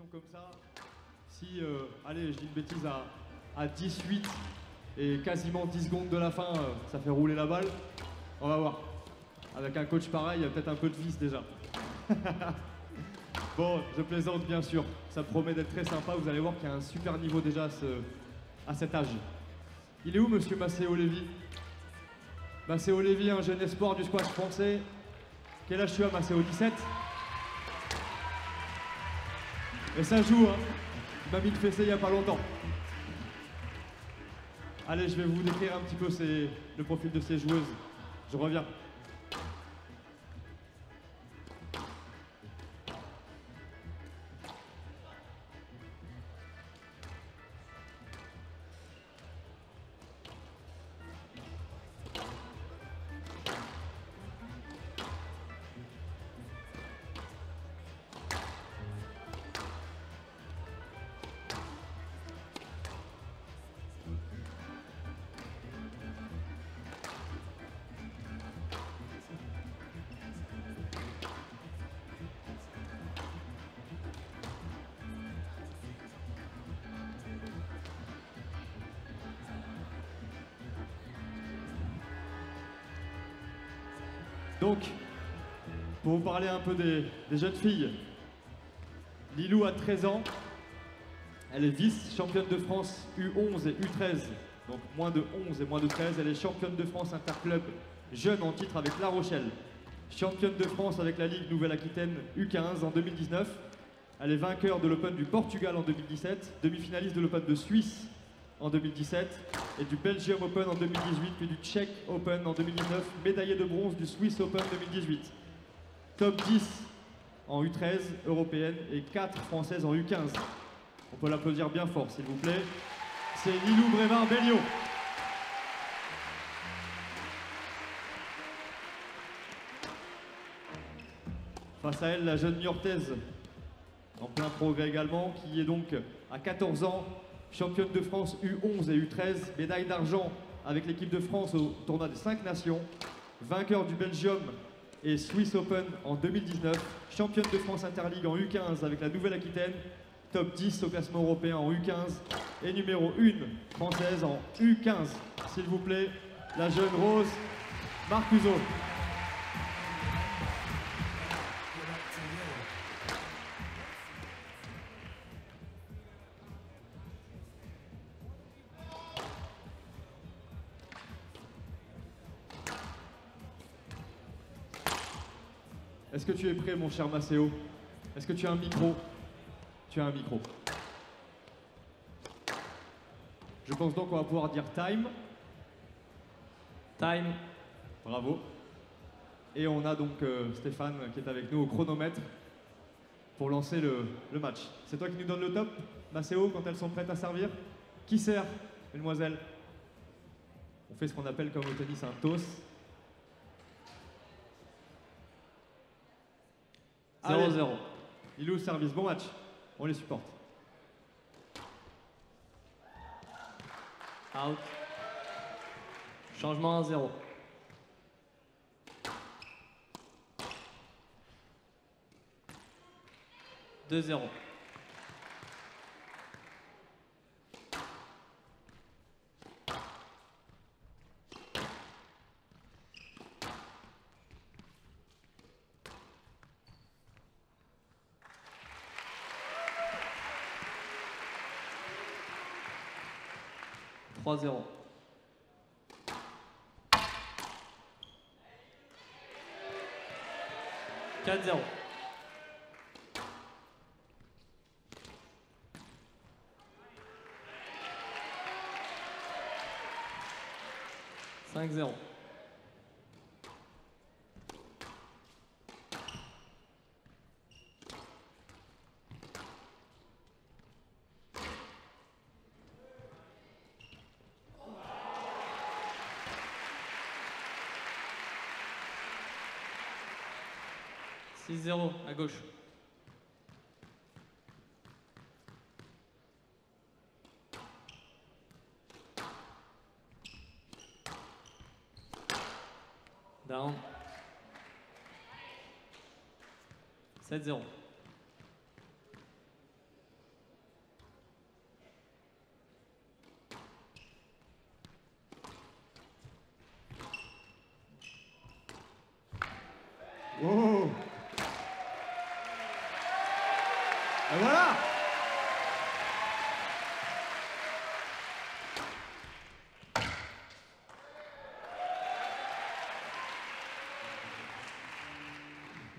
position comme ça, si, allez, je dis une bêtise, à 18 et quasiment 10 secondes de la fin, ça fait rouler la balle, on va voir. Avec un coach pareil, il y a peut-être un peu de vis déjà. Bon, je plaisante bien sûr, ça promet d'être très sympa, vous allez voir qu'il y a un super niveau déjà à cet âge. Il est où monsieur Maceo Lévy? Maceo Lévy, un jeune espoir du squash français. Quel âge tu as Maceo? 17? Et ça joue, hein. Il m'a mis de fessée il n'y a pas longtemps. Allez, je vais vous décrire un petit peu le profil de ces joueuses. Je reviens. Donc, pour vous parler un peu des jeunes filles, Lilou a 13 ans, elle est vice-championne de France U11 et U13, donc moins de 11 et moins de 13. Elle est championne de France interclub jeune en titre avec La Rochelle, championne de France avec la Ligue Nouvelle-Aquitaine U15 en 2019. Elle est vainqueur de l'Open du Portugal en 2017, demi-finaliste de l'Open de Suisse en 2017 et du Belgium Open en 2018, puis du Czech Open en 2019, médaillée de bronze du Swiss Open 2018. Top 10 en U13 européenne et 4 françaises en U15. On peut l'applaudir bien fort, s'il vous plaît. C'est Lilou Brévard-Bellion. Face à elle, la jeune Niortaise, en plein progrès également, qui est donc à 14 ans, championne de France U11 et U13, médaille d'argent avec l'équipe de France au tournoi des 5 nations, vainqueur du Belgium et Swiss Open en 2019, championne de France Interligue en U15 avec la Nouvelle-Aquitaine, top 10 au classement européen en U15 et numéro 1 française en U15. S'il vous plaît, la jeune Rose Marcuso. Est-ce que tu es prêt, mon cher Maceo? Est-ce que tu as un micro? Tu as un micro. Je pense donc qu'on va pouvoir dire time. Time. Bravo. Et on a donc Stéphane qui est avec nous au chronomètre pour lancer le match. C'est toi qui nous donne le top, Maceo, quand elles sont prêtes à servir? Qui sert, mesdemoiselles? On fait ce qu'on appelle comme au tennis un toss. 0-0. Il est au service. Bon match. On les supporte. Out. Changement à 0. Deux 0. Trois 0. 4-0. 5-0. 6-0 à gauche. Down. 7-0. Et voilà.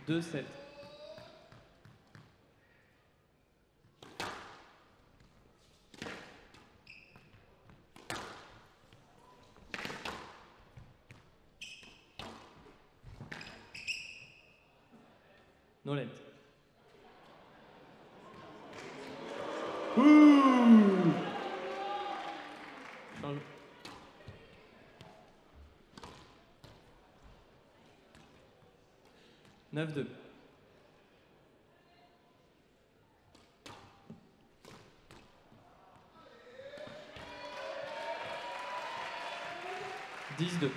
Deux, 7. Nolette. Change. Neuf, 2. Dix, 2.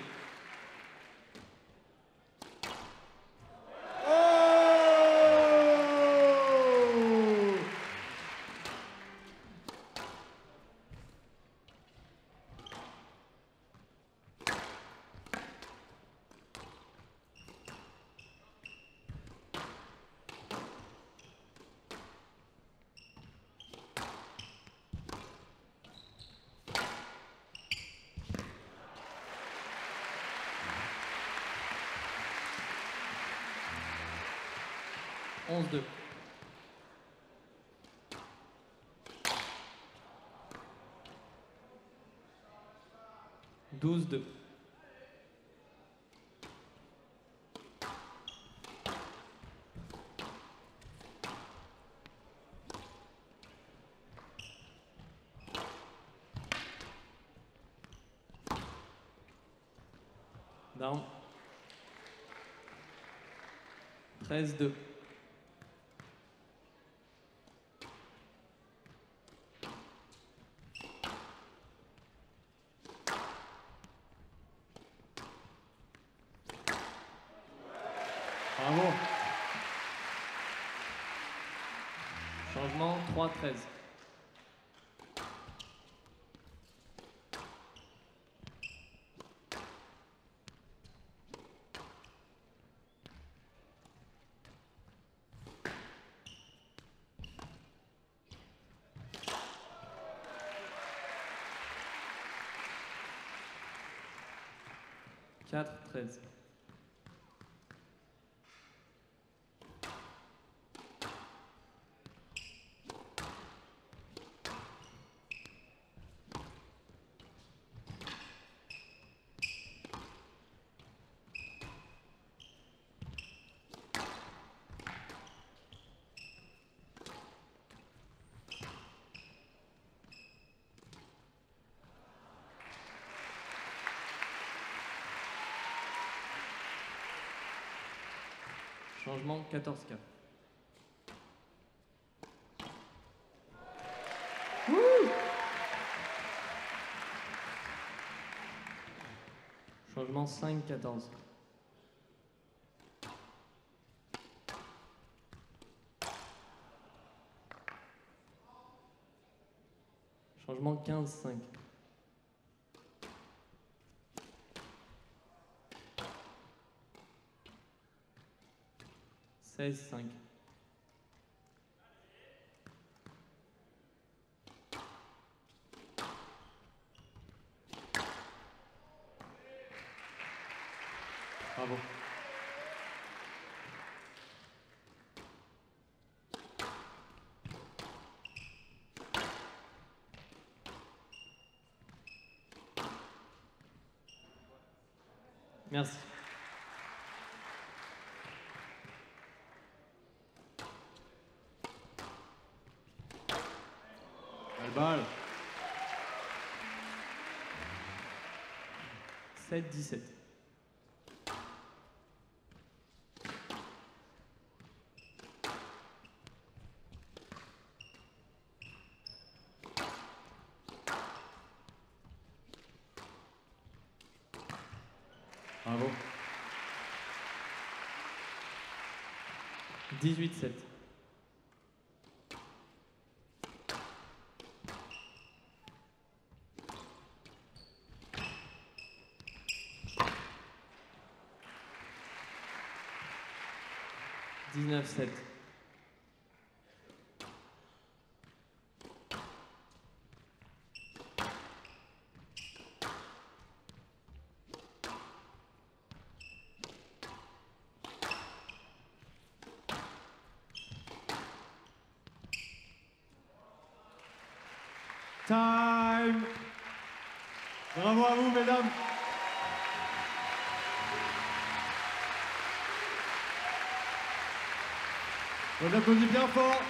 Onze, 2. Douze, 2. Down. 13, 2. Bravo. Changement 3, 13. Quatre, 13. Changement 14, 4. Changement 5, 14. Changement 15, 5. Seize, 5. Bravo. Merci. Belle balle. 7, 17. Bravo. 18, 7. Dix-neuf, 7. Time. Bravo à vous, mesdames. On applaudit bien fort.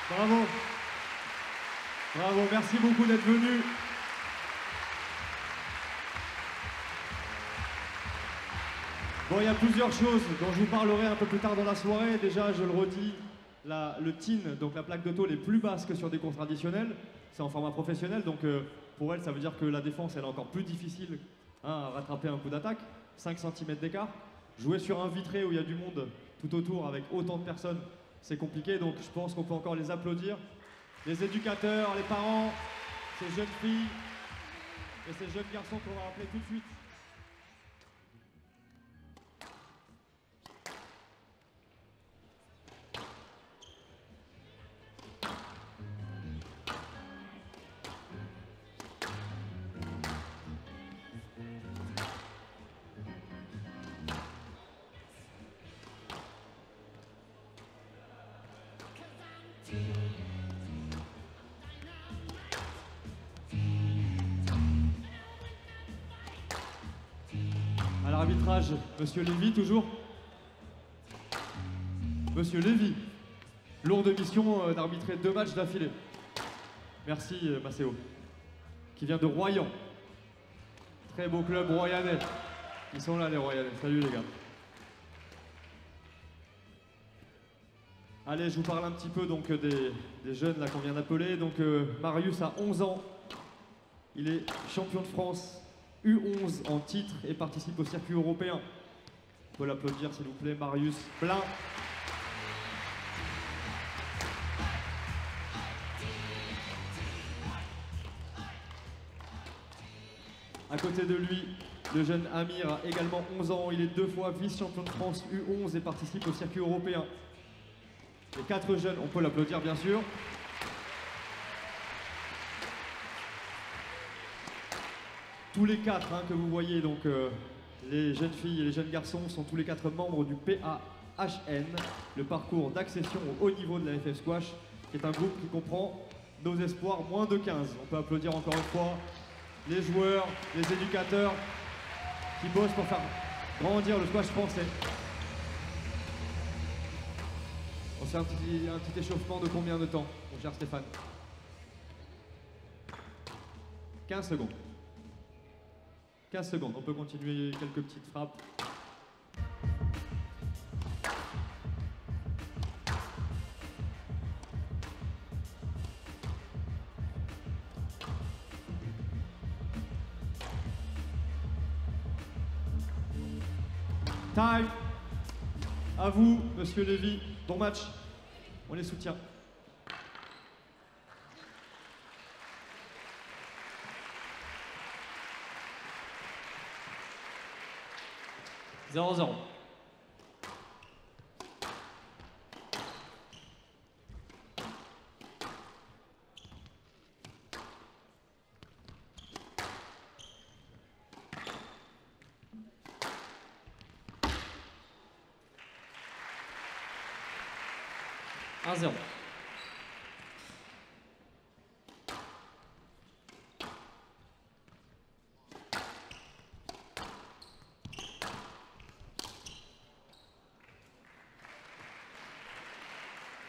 Bravo. Bravo, merci beaucoup d'être venus. Bon, il y a plusieurs choses dont je vous parlerai un peu plus tard dans la soirée. Déjà, je le redis, le tin, donc la plaque de tôle, est plus basse que sur des courses traditionnelles. C'est en format professionnel, donc pour elle, ça veut dire que la défense, elle est encore plus difficile à rattraper un coup d'attaque. 5 cm d'écart. Jouer sur un vitré où il y a du monde tout autour avec autant de personnes, c'est compliqué, donc je pense qu'on peut encore les applaudir. Les éducateurs, les parents, ces jeunes filles et ces jeunes garçons qu'on va rappeler tout de suite. À l'arbitrage, Monsieur Lévy, toujours. Monsieur Lévy, lourde mission d'arbitrer 2 matchs d'affilée. Merci, Maceo, qui vient de Royan. Très beau club royanais. Ils sont là, les Royanais. Salut, les gars. Allez, je vous parle un petit peu donc, des jeunes là qu'on vient d'appeler. Donc, Marius a 11 ans. Il est champion de France U11 en titre et participe au circuit européen. On peut l'applaudir, s'il vous plaît, Marius Blin. À côté de lui, le jeune Amir a également 11 ans. Il est 2 fois vice-champion de France U11 et participe au circuit européen. Les 4 jeunes, on peut l'applaudir bien sûr. Tous les 4 que vous voyez, donc les jeunes filles et les jeunes garçons, sont tous les 4 membres du PAHN, le parcours d'accession au haut niveau de la FF Squash, qui est un groupe qui comprend nos espoirs moins de 15. On peut applaudir encore une fois les joueurs, les éducateurs qui bossent pour faire grandir le squash français. On fait un petit échauffement de combien de temps, mon cher Stéphane? 15 secondes. 15 secondes, on peut continuer quelques petites frappes. Time. À vous, Monsieur Lévy. Bon match. On les soutient. Zéro, zéro. Un zéro.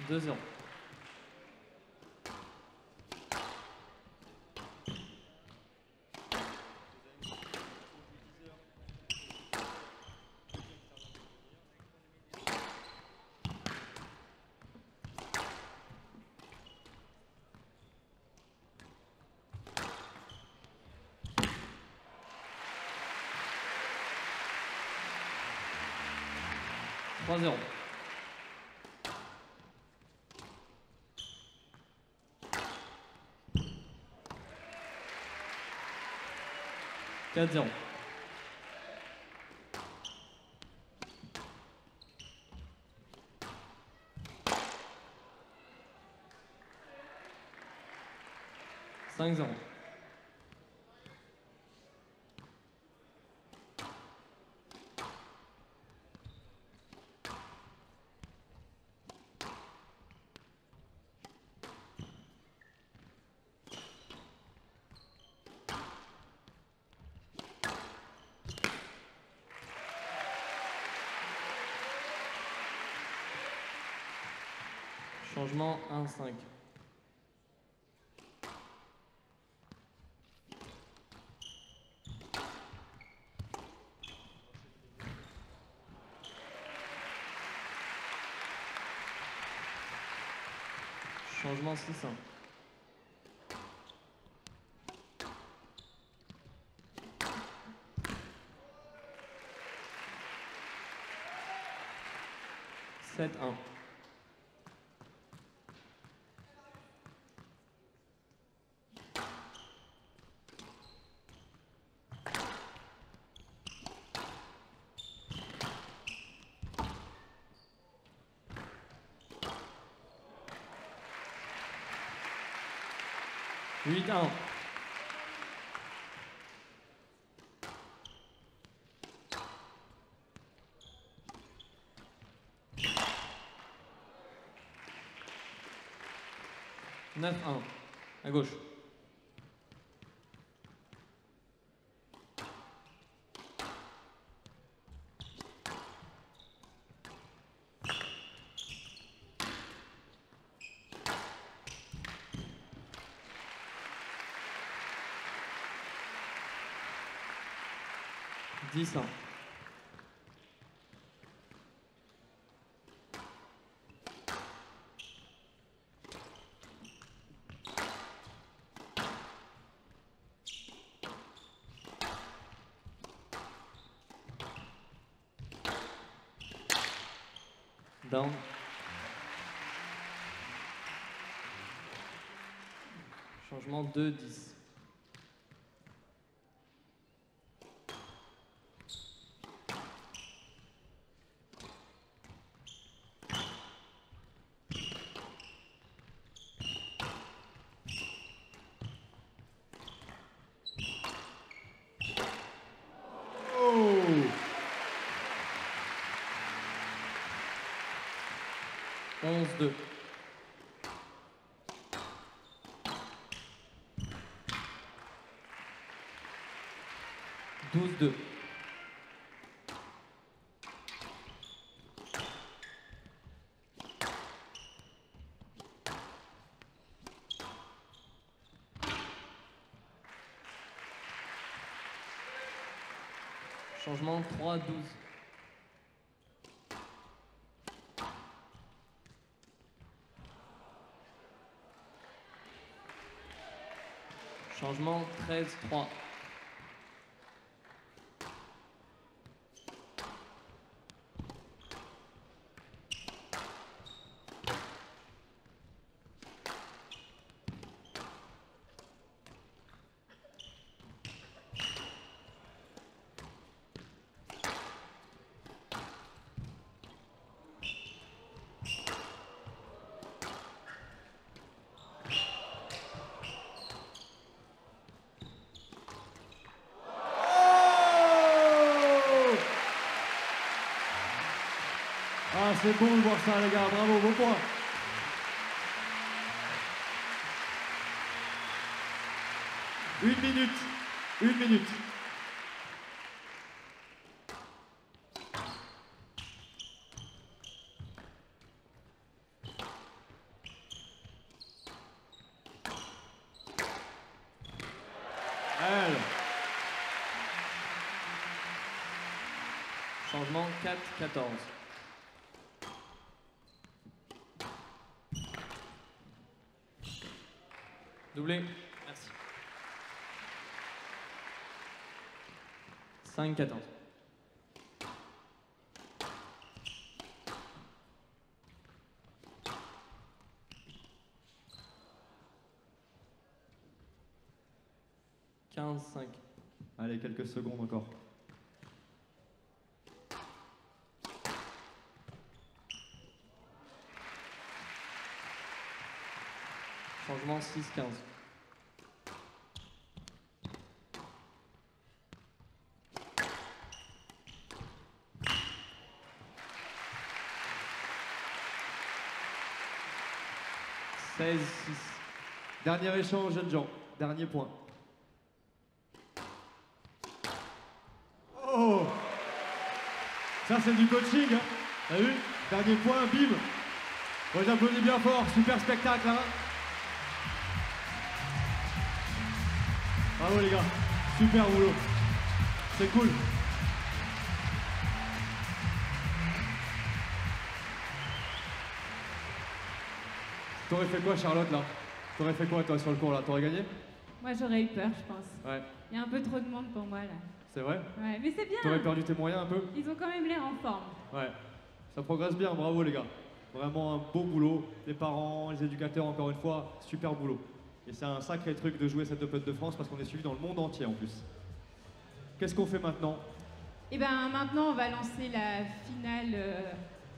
Deux zéro. Trois zéro. Quatre zéro. Cinq zéro. Changement 1-5. Changement 6-1. Sept, 1. Huit, 1. Neuf, 1. À gauche. Dix, 1. Down. Changement 2, 10. Oh! 11, 2. Douze, 2. Changement 3, 12. Changement 13, 3. Ah, c'est bon de voir ça, les gars. Bravo, bon point. Une minute. Une minute. Elle. Changement 4, 14. Doublé. Merci. 5, 14. Quinze, 5. Allez, quelques secondes encore. Changement 6, 15. Seize, 6. Dernier échange, jeunes gens. Dernier point. Oh! Ça, c'est du coaching, hein? T'as vu? Dernier point, bim! On les applaudit bien fort, super spectacle, hein. Bravo les gars, super boulot. C'est cool. T'aurais fait quoi Charlotte là? T'aurais fait quoi toi sur le cours là? T'aurais gagné? Moi, j'aurais eu peur, je pense. Ouais. Il y a un peu trop de monde pour moi, là. C'est vrai? Ouais, mais c'est bien. T'aurais perdu tes moyens un peu? Ils ont quand même l'air en forme. Ouais. Ça progresse bien, bravo les gars. Vraiment un beau boulot. Les parents, les éducateurs, encore une fois, super boulot. Et c'est un sacré truc de jouer cette Open de France parce qu'on est suivi dans le monde entier en plus. Qu'est-ce qu'on fait maintenant? Et ben maintenant, on va lancer la finale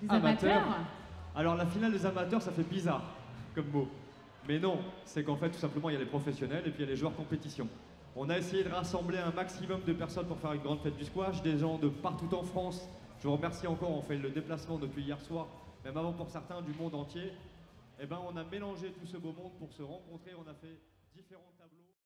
des Amateurs. amateurs. Alors la finale des amateurs, ça fait bizarre comme mot. Mais non, c'est qu'en fait tout simplement il y a les professionnels et puis il y a les joueurs compétition. On a essayé de rassembler un maximum de personnes pour faire une grande fête du squash, des gens de partout en France. Je vous remercie encore, on fait le déplacement depuis hier soir, même avant pour certains du monde entier. Et ben on a mélangé tout ce beau monde pour se rencontrer, on a fait différents tableaux.